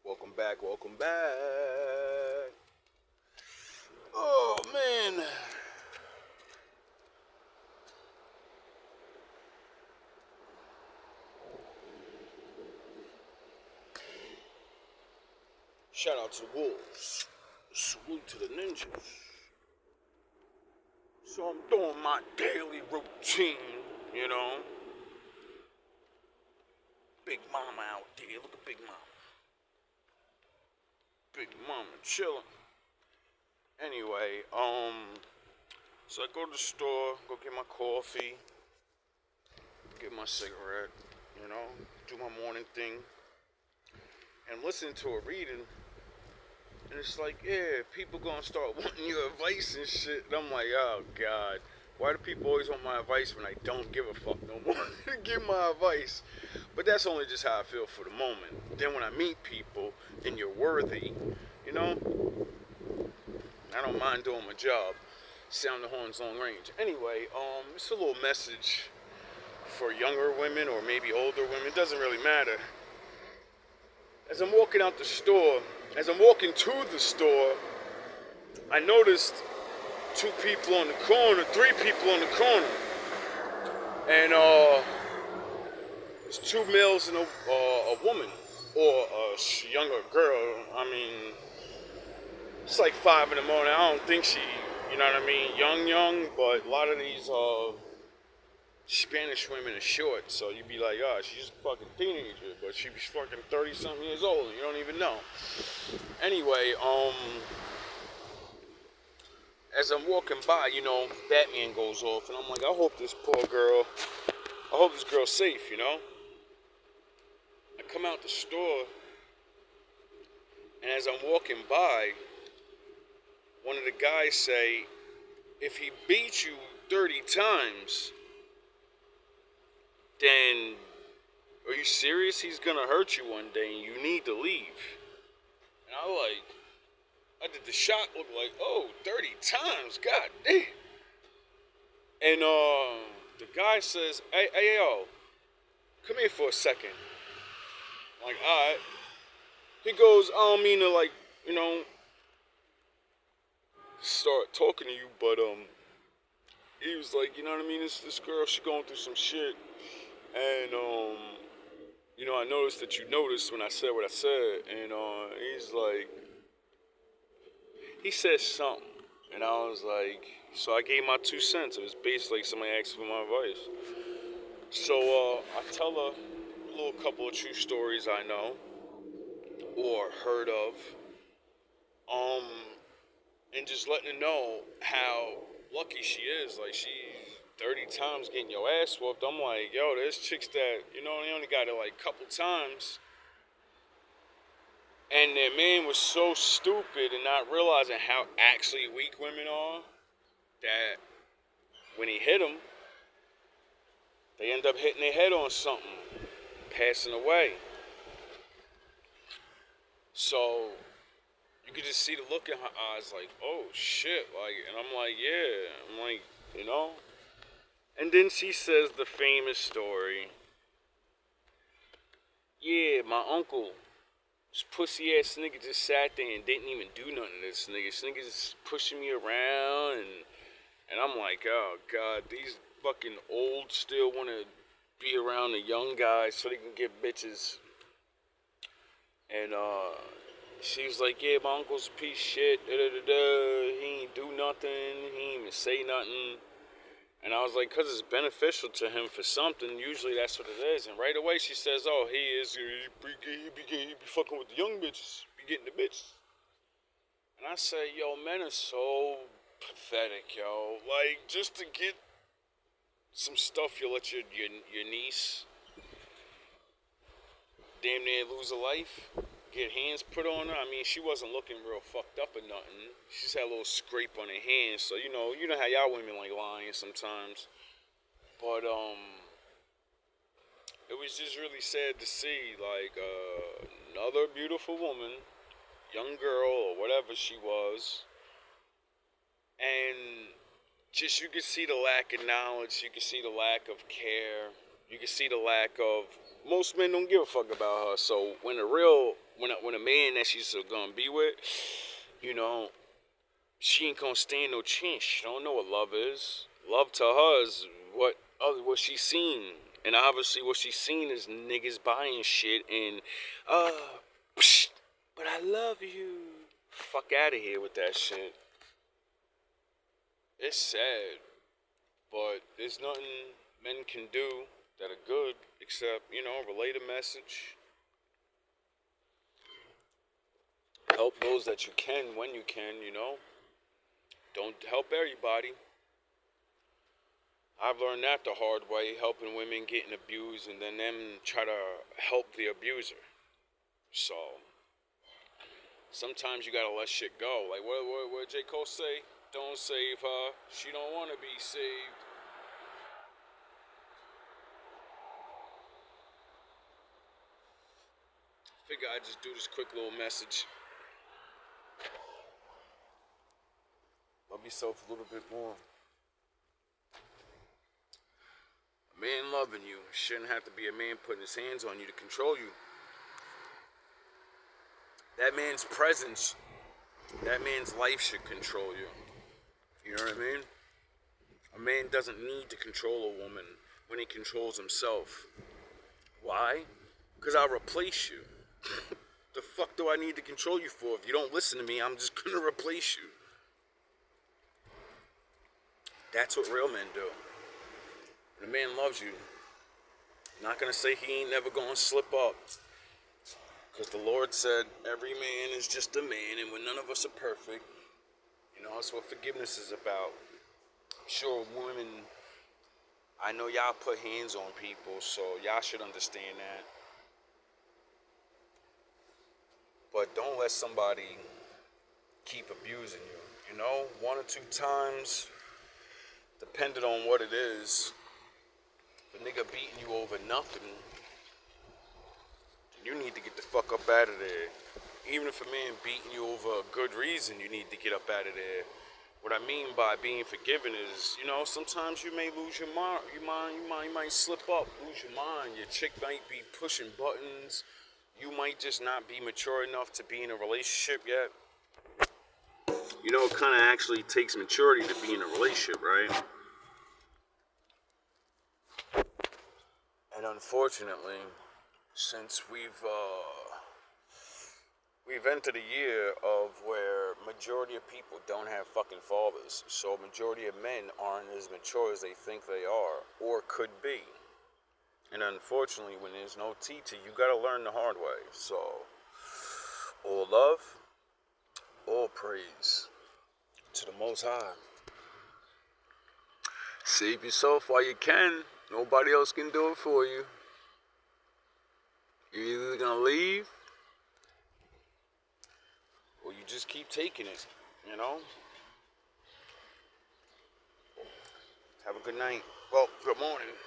Welcome back, welcome back. Oh man. Shout out to the Wolves. Salute to the Ninjas. So I'm doing my daily routine, you know. Big Mama out there. Look at Big Mama. Big Mama chilling. Anyway, so I go to the store, go get my coffee, get my cigarette, you know, do my morning thing, and listen to a reading. And it's like, yeah, people gonna start wanting your advice and shit. And I'm like, oh God, why do people always want my advice when I don't give a fuck no more? Give my advice. But that's only just how I feel for the moment. Then when I meet people and you're worthy, you know, I don't mind doing my job. Sound the horns long range. Anyway, it's a little message for younger women or maybe older women. It doesn't really matter. As I'm walking out the store, as I'm walking to the store, I noticed three people on the corner, and it's two males and a woman, or a younger girl. I mean, it's like 5 in the morning. I don't think she, you know what I mean, young, but a lot of these Spanish women are short, so you'd be like, oh, she's a fucking teenager, but she's fucking 30-something years old, and you don't even know. Anyway, as I'm walking by, you know, Batman goes off, and I'm like, I hope this girl's safe, you know? I come out the store, and as I'm walking by, one of the guys say, if he beats you 30 times, then are you serious? He's gonna hurt you one day and you need to leave. And I did the shot look like, oh, 30 times, god damn. And the guy says, hey yo, come here for a second. I'm like, alright. He goes, I don't mean to, like, you know, start talking to you, but he was like, you know what I mean, this girl, she going through some shit. And, you know, I noticed that you noticed when I said what I said. And, he's like, he said something. And I was like, so I gave my 2 cents. It was basically like somebody asked for my advice. So, I tell a little couple of true stories I know or heard of. And just letting her know how lucky she is. Like, she's 30 times getting your ass whooped. I'm like, yo, there's chicks that, you know, they only got it like a couple times. And their man was so stupid and not realizing how actually weak women are that when he hit them, they end up hitting their head on something, passing away. So you could just see the look in her eyes like, oh shit, like, and I'm like, yeah, I'm like, you know. And then she says the famous story. Yeah, my uncle, this pussy ass nigga just sat there and didn't even do nothing to this nigga. This nigga just pushing me around and I'm like, oh god, these fucking old still wanna be around the young guys so they can get bitches. And she was like, yeah, my uncle's a piece of shit, he ain't do nothing, he ain't even say nothing. And I was like, because it's beneficial to him for something, usually that's what it is. And right away she says, oh, he be fucking with the young bitches, be getting the bitches. And I say, yo, men are so pathetic, yo. Like, just to get some stuff, you let your niece damn near lose a life, get hands put on her. I mean, she wasn't looking real fucked up or nothing. She just had a little scrape on her hands. So, you know how y'all women like lying sometimes. But, it was just really sad to see, like, another beautiful woman, young girl or whatever she was. And just you could see the lack of knowledge. You could see the lack of care. You could see the lack of most men don't give a fuck about her. So when when a man that she's gonna be with, you know, she ain't gonna stand no chance. She don't know what love is. Love to her is what she's seen, and obviously what she's seen is niggas buying shit and psh, but I love you. Fuck out of here with that shit. It's sad, but there's nothing men can do that are good except, relay the message. Help those that you can when you can. Don't help everybody. I've learned that the hard way, helping women getting abused and then them try to help the abuser. So, sometimes you gotta let shit go. Like, what J. Cole say? Don't save her. She don't want to be saved. Figure I'd just do this quick little message. Love yourself a little bit more. A man loving you shouldn't have to be a man putting his hands on you to control you. That man's presence, that man's life should control you. You know what I mean? A man doesn't need to control a woman when he controls himself. Why? Because I'll replace you. The fuck do I need to control you for? If you don't listen to me, I'm just gonna replace you. That's what real men do. When a man loves you, not gonna say he ain't never gonna slip up. Because the Lord said every man is just a man, and when none of us are perfect, that's what forgiveness is about. I'm sure women, I know y'all put hands on people, so y'all should understand that. But don't let somebody keep abusing you. 1 or 2 times, depending on what it is. If a nigga beating you over nothing, you need to get the fuck up out of there. Even if a man beating you over a good reason, you need to get up out of there. What I mean by being forgiven is, sometimes you may lose your mind. You might slip up, lose your mind. Your chick might be pushing buttons. You might just not be mature enough to be in a relationship yet. It kind of actually takes maturity to be in a relationship, right? And unfortunately, since we've entered a year of where majority of people don't have fucking fathers, so majority of men aren't as mature as they think they are or could be. And unfortunately, when there's no teacher, you gotta learn the hard way. So, all love, all praise to the Most High. Save yourself while you can. Nobody else can do it for you. You're either gonna leave, or you just keep taking it, Have a good night. Well, good morning.